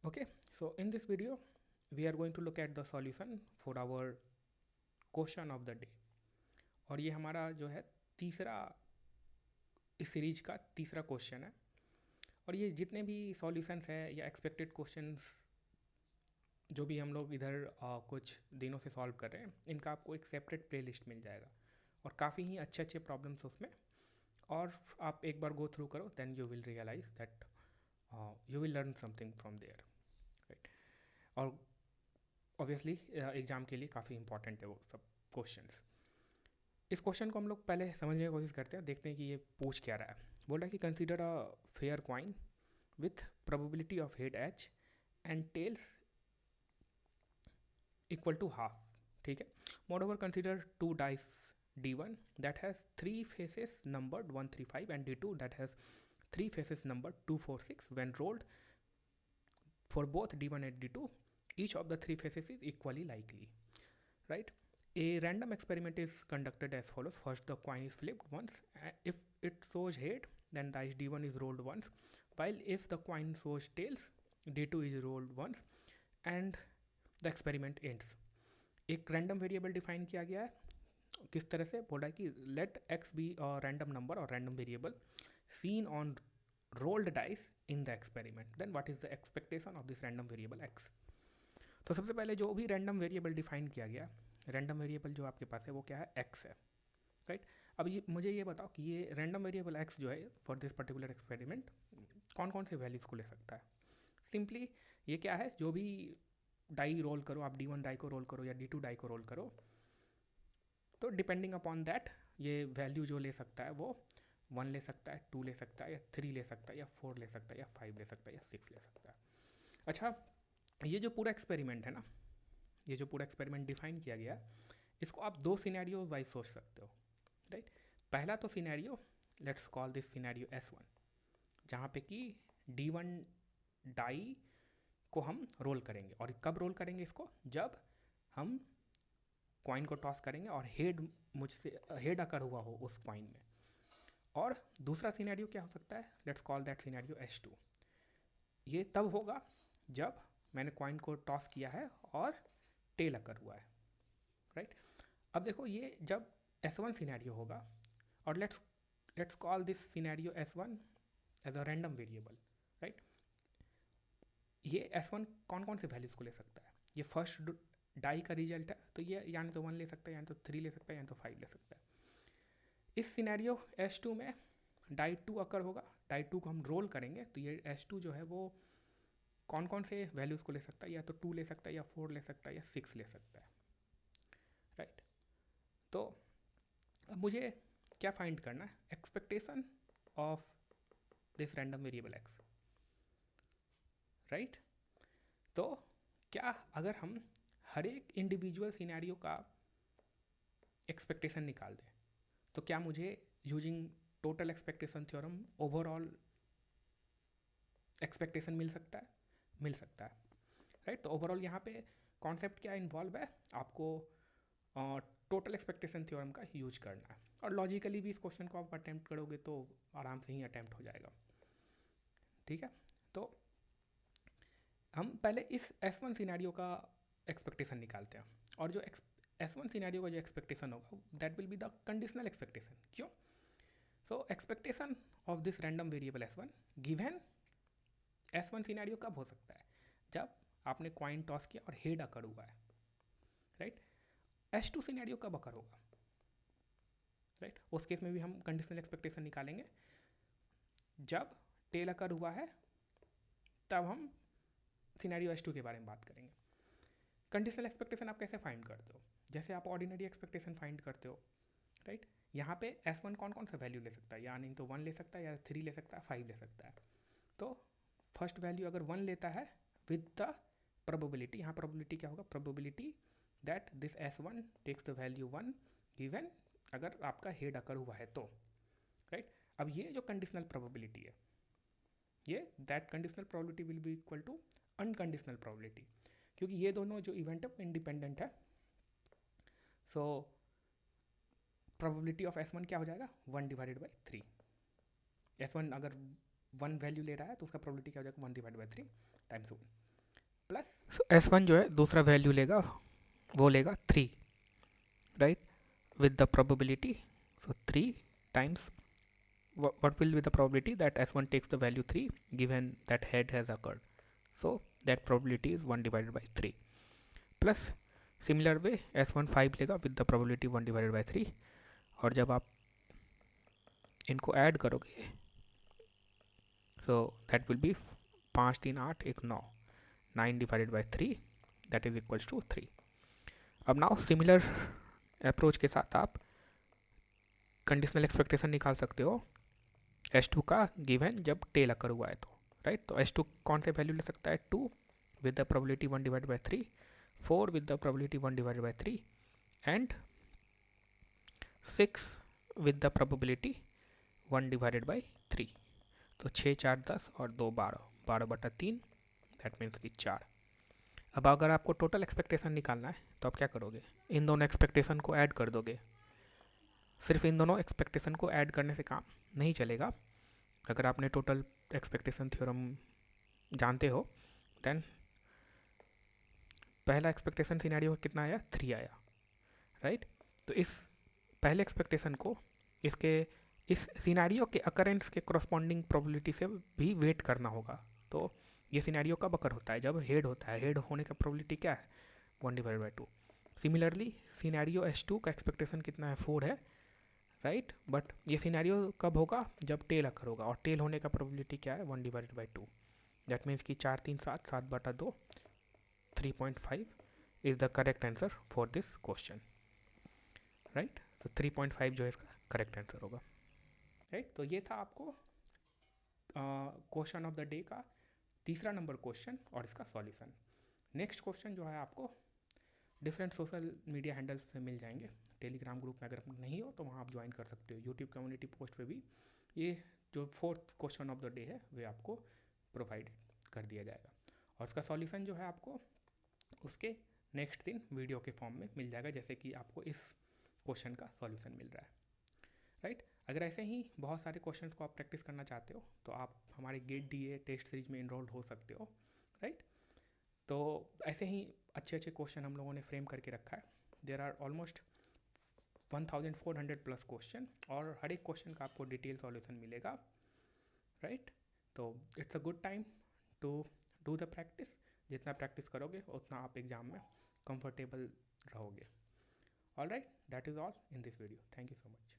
Okay, so in this video, we are going to look at the solution for our question of the day. और ये हमारा जो है तीसरा इस सीरीज का तीसरा क्वेश्चन है। और ये जितने भी सॉल्यूशंस है या एक्सपेक्टेड क्वेश्चंस जो भी हम लोग इधर कुछ दिनों से सॉल्व कर रहे हैं, इनका आपको एक सेपरेट प्लेलिस्ट मिल जाएगा और काफ़ी ही अच्छे अच्छे प्रॉब्लम्स उसमें। और आप एक बार गो थ्रू करो, then you will realise that you will learn something from there, right. और ऑब्वियसली एग्ज़ाम के लिए काफ़ी इंपॉर्टेंट है वो सब क्वेश्चंस। इस क्वेश्चन को हम लोग पहले समझने की कोशिश करते हैं, देखते हैं कि ये पूछ क्या रहा है। बोल रहा है कि consider a fair coin with probability of head H and tails equal to half. ठीक है। Moreover consider two dice D1 that has three faces numbered 135 and D2 that has three faces numbered 246. When rolled for both D1 and D2, each of the three faces is equally likely, right? A random experiment is conducted as follows. First, the coin is flipped once. If it shows head, then dice D1 is rolled once, while if the coin shows tails, D2 is rolled once and the experiment ends. एक random variable define किया गया है। किस तरह से बोल रहा है कि let x be random number और random variable seen on rolled dice in the experiment, then what is the expectation of this random variable x. तो सबसे पहले जो भी रैंडम वेरिएबल डिफाइन किया गया, रैंडम वेरिएबल जो आपके पास है वो क्या है, एक्स है, राइट। अब ये मुझे ये बताओ कि ये रैंडम वेरिएबल एक्स जो है फॉर दिस पर्टिकुलर एक्सपेरिमेंट कौन कौन से वैल्यूज़ को ले सकता है। सिंपली ये क्या है, जो भी डाई रोल करो, आप D1 डाई को रोल करो या D2 डाई को रोल करो, तो डिपेंडिंग अपॉन दैट ये वैल्यू जो ले सकता है वो 1 ले सकता है, 2 ले सकता है, या 3 ले सकता है, या 4 ले सकता है, या 5 ले सकता है, या 6 ले सकता है। अच्छा, ये जो पूरा एक्सपेरिमेंट है ना, ये जो पूरा एक्सपेरिमेंट डिफाइन किया गया है, इसको आप दो सिनेरियो वाइज सोच सकते हो, राइट। पहला तो scenario, let's call this scenario S1, जहाँ पे कि D1 डाई को हम रोल करेंगे। और कब रोल करेंगे इसको, जब हम कॉइन को टॉस करेंगे और हेड अकर हुआ हो उस कॉइन में। और दूसरा सिनेरियो क्या हो सकता है, let's call that scenario S2। ये तब होगा जब मैंने कॉइन को टॉस किया है और टेल अकर हुआ है, राइट। अब देखो, ये जब S1 सिनेरियो होगा, और let's call this scenario S1 as a random variable, right. ये S1 कौन कौन से वैल्यूज़ को ले सकता है, ये फर्स्ट डाई का रिजल्ट है, तो ये यानी तो 1 ले सकता है, यानी तो 3 ले सकता है, यानी तो 5 ले सकता है। इस सिनेरियो S2 में डाई 2 अकर होगा, डाई 2 को हम रोल करेंगे, तो ये S2 जो है वो कौन कौन से वैल्यूज़ को ले सकता है, या तो 2 ले सकता है, या 4 ले सकता है, या 6 ले सकता है, राइट। तो अब मुझे क्या फाइंड करना है, expectation of this random variable x, right. तो क्या अगर हम हर एक इंडिविजुअल सिनेरियो का एक्सपेक्टेशन निकाल दें, तो क्या मुझे using total expectation theorem overall expectation मिल सकता है, मिल सकता है, राइट। तो ओवरऑल यहाँ पे कॉन्सेप्ट क्या इन्वॉल्व है, आपको टोटल एक्सपेक्टेशन थ्योरम का यूज करना है। और लॉजिकली भी इस क्वेश्चन को आप अटैम्प्ट करोगे तो आराम से ही अटैम्प्ट हो जाएगा, ठीक है। तो हम पहले इस S1 सिनेरियो का एक्सपेक्टेशन निकालते हैं, और जो S1 सिनेरियो का जो एक्सपेक्टेशन होगा that will be the conditional expectation. क्यों? So expectation of this random variable S1 given S1 scenario कब हो सकता है, जब आपने कॉइन टॉस किया और हेड अकर हुआ है, राइट। S2 सिनेरियो कब अकर होगा, राइट। उस केस में भी हम कंडीशनल एक्सपेक्टेशन निकालेंगे, जब टेल अकर हुआ है तब हम सिनेरियो S2 के बारे में बात करेंगे। कंडीशनल एक्सपेक्टेशन आप कैसे फाइंड करते हो, जैसे आप ऑर्डिनरी एक्सपेक्टेशन फाइंड करते हो, राइट। यहाँ पे S1 कौन कौन सा वैल्यू ले सकता है, यानी तो 1 ले सकता है, या 3 ले सकता है, 5 ले सकता है। तो फर्स्ट वैल्यू अगर 1 लेता है विद द प्रोबेबिलिटी, यहाँ प्रोबेबिलिटी क्या होगा, probability that this S1 takes the value 1 given अगर आपका हेड अकर हुआ है तो, राइट। अब ये जो कंडीशनल प्रोबेबिलिटी है, ये that conditional probability will be equal to unconditional probability, क्योंकि ये दोनों जो इवेंट है वो इंडिपेंडेंट है। सो प्रोबेबिलिटी ऑफ S1 क्या हो जाएगा, 1 डिवाइडेड बाई 3। S1 अगर 1 वैल्यू ले रहा है तो उसका प्रोबेबिलिटी क्या हो जाएगा, 1 divided by 3 times 1, plus S1 जो है दूसरा वैल्यू लेगा, वो लेगा 3, right, with the probability. So 3 times what will be the probability that S1 takes the value 3 given that head has occurred. So that probability is 1 divided by 3 plus similar way S1 5 लेगा with the probability 1 divided by 3 और जब आप इनको add करोगे so that will be 5 3 8 1 9 9 divided by 3 that is equals to 3. अब now similar approach के साथ आप कंडीशनल एक्सपेक्टेशन निकाल सकते हो S2 का गिवन जब टेल अकर हुआ है तो, राइट. तो S2 कौन से वैल्यू ले सकता है, 2 with the probability 1 divide by 3, 4 with the probability 1 divide by 3 and 6 with the probability 1 divided by 3. तो 6 4 10 और 2 12, 12/3 दैट मीन्स कि 4. अब अगर आपको टोटल एक्सपेक्टेशन निकालना है तो आप क्या करोगे, इन दोनों एक्सपेक्टेशन को ऐड कर दोगे. सिर्फ इन दोनों एक्सपेक्टेशन को ऐड करने से काम नहीं चलेगा. अगर आपने टोटल एक्सपेक्टेशन थ्योरम जानते हो देन पहला एक्सपेक्टेशन सिनेरियो कितना आया, 3 आया, राइट. तो इस पहले एक्सपेक्टेशन को इस सिनेरियो के अकरेंस के करस्पॉन्डिंग प्रोबेबिलिटी से भी वेट करना होगा. तो ये सिनेरियो कब अकर होता है, जब हेड होता है. हेड होने का प्रोबेबिलिटी क्या है, 1 divide by 2. Similarly scenario S2 का एक्सपेक्टेशन कितना है, 4 है, राइट. बट ये सिनेरियो कब होगा, जब टेल अकर होगा, और टेल होने का प्रोबेबिलिटी क्या है, 1 डिवाइड बाई 2. दैट मीन्स कि 4 3 7 7/2 3.5 is the correct answer for this question, right. तो 3.5 जो है इसका करेक्ट आंसर होगा, राइट. तो ये था आपको क्वेश्चन ऑफ द डे का तीसरा नंबर क्वेश्चन और इसका सॉल्यूशन. नेक्स्ट क्वेश्चन जो है आपको डिफरेंट सोशल मीडिया हैंडल्स पे मिल जाएंगे. टेलीग्राम ग्रुप में अगर नहीं हो तो वहाँ आप ज्वाइन कर सकते हो. यूट्यूब कम्युनिटी पोस्ट पे भी ये जो fourth question of the day है वे आपको प्रोवाइड कर दिया जाएगा. और उसका सॉल्यूशन जो है आपको उसके नेक्स्ट दिन वीडियो के फॉर्म में मिल जाएगा, जैसे कि आपको इस क्वेश्चन का सॉल्यूशन मिल रहा है, राइट. अगर ऐसे ही बहुत सारे क्वेश्चंस को आप प्रैक्टिस करना चाहते हो तो आप हमारे गेट DA टेस्ट सीरीज में इनरोल्ड हो सकते हो, राइट. तो ऐसे ही अच्छे अच्छे क्वेश्चन हम लोगों ने फ्रेम करके रखा है. There are almost 1400 plus question और हर एक क्वेश्चन का आपको डिटेल सॉल्यूशन मिलेगा, राइट. तो it's a good time to do the practice. जितना प्रैक्टिस करोगे उतना आप एग्जाम में कंफर्टेबल रहोगे. All right, that is all in this video. Thank you so much.